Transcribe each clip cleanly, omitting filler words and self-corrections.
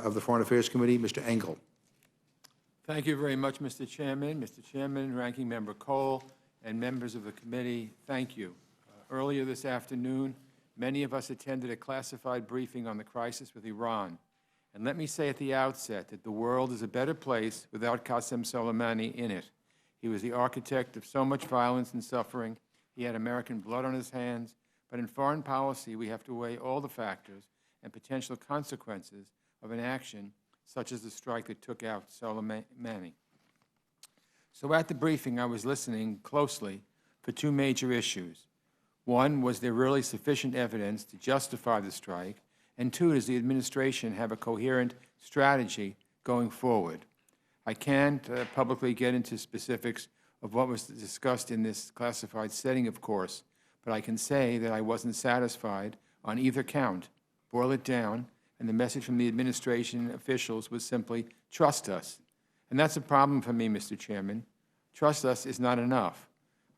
of the Foreign Affairs Committee, Mr. Engel. Thank you very much, Mr. Chairman. Mr. Chairman, Ranking Member Cole, and members of the committee, thank you. Earlier this afternoon, many of us attended a classified briefing on the crisis with Iran. And let me say at the outset that the world is a better place without Qasem Soleimani in it. He was the architect of so much violence and suffering. He had American blood on his hands. But in foreign policy, we have to weigh all the factors and potential consequences of an action such as the strike that took out Soleimani. So at the briefing, I was listening closely for two major issues. One, was there really sufficient evidence to justify the strike? And two, does the administration have a coherent strategy going forward? I can't publicly get into specifics of what was discussed in this classified setting, of course, but I can say that I wasn't satisfied on either count. Boil it down, and the message from the administration officials was simply, trust us. And that's a problem for me, Mr. Chairman. Trust us is not enough.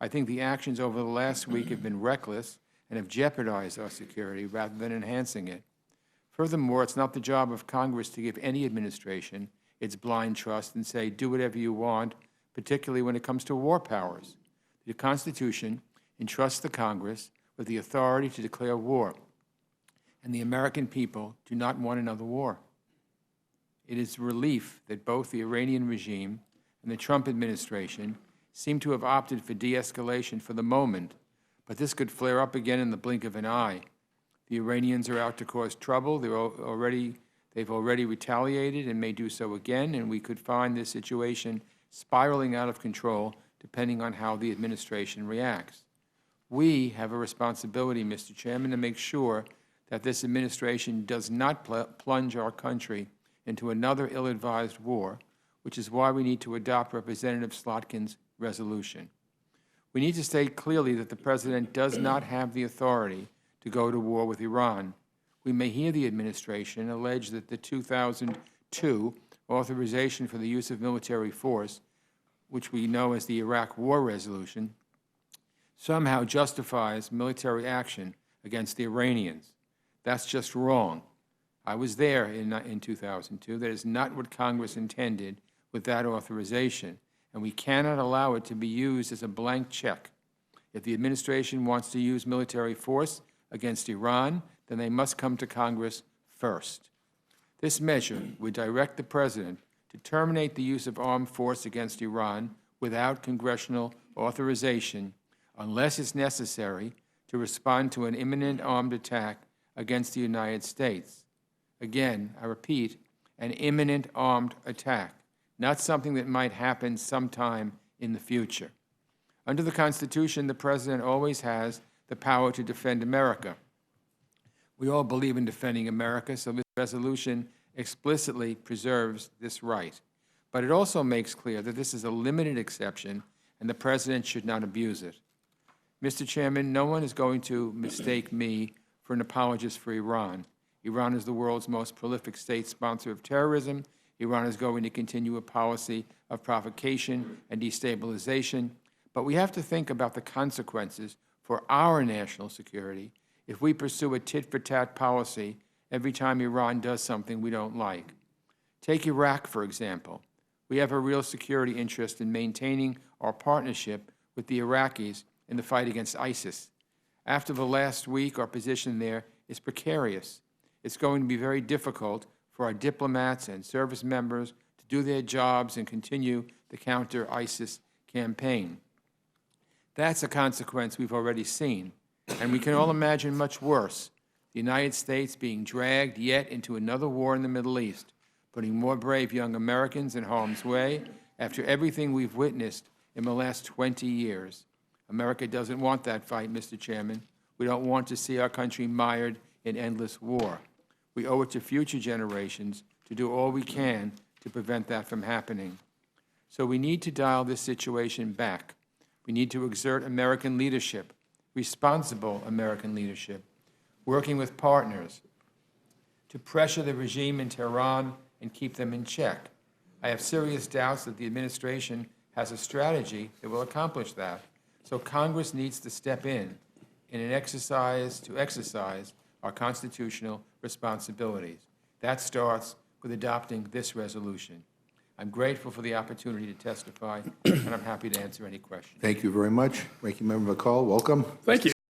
I think the actions over the last week have been reckless and have jeopardized our security rather than enhancing it. Furthermore, it's not the job of Congress to give any administration its blind trust and say, do whatever you want, particularly when it comes to war powers. The Constitution entrusts the Congress with the authority to declare war, and the American people do not want another war. It is relief that both the Iranian regime and the Trump administration seem to have opted for de-escalation for the moment, but this could flare up again in the blink of an eye. The Iranians are out to cause trouble. They've already retaliated and may do so again, and we could find this situation spiraling out of control depending on how the administration reacts. We have a responsibility, Mr. Chairman, to make sure that this administration does not plunge our country into another ill-advised war, which is why we need to adopt Representative Slotkin's resolution. We need to state clearly that the President does not have the authority to go to war with Iran. We may hear the administration allege that the 2002 Authorization for the Use of Military Force, which we know as the Iraq War Resolution, somehow justifies military action against the Iranians. That's just wrong. I was there in 2002. That is not what Congress intended with that authorization, and we cannot allow it to be used as a blank check. If the administration wants to use military force against Iran, then they must come to Congress first. This measure would direct the President to terminate the use of armed force against Iran without congressional authorization unless it's necessary to respond to an imminent armed attack against the United States. Again, I repeat, an imminent armed attack, not something that might happen sometime in the future. Under the Constitution, the President always has the power to defend America. We all believe in defending America, so this resolution explicitly preserves this right. But it also makes clear that this is a limited exception and the President should not abuse it. Mr. Chairman, no one is going to mistake me for an apologist for Iran. Iran is the world's most prolific state sponsor of terrorism. Iran is going to continue a policy of provocation and destabilization. But we have to think about the consequences for our national security if we pursue a tit-for-tat policy every time Iran does something we don't like. Take Iraq, for example. We have a real security interest in maintaining our partnership with the Iraqis in the fight against ISIS. After the last week, our position there is precarious. It's going to be very difficult for our diplomats and service members to do their jobs and continue the counter-ISIS campaign. That's a consequence we've already seen, and we can all imagine much worse. The United States being dragged yet into another war in the Middle East, putting more brave young Americans in harm's way after everything we've witnessed in the last 20 years. America doesn't want that fight, Mr. Chairman. We don't want to see our country mired in endless war. We owe it to future generations to do all we can to prevent that from happening. So we need to dial this situation back. We need to exert American leadership, responsible American leadership, working with partners to pressure the regime in Tehran and keep them in check. I have serious doubts that the administration has a strategy that will accomplish that. So Congress needs to step in an exercise to exercise our constitutional responsibilities. That starts with adopting this resolution. I'm grateful for the opportunity to testify, and I'm happy to answer any questions. Thank you very much. Ranking Member McCall, welcome. Thank you.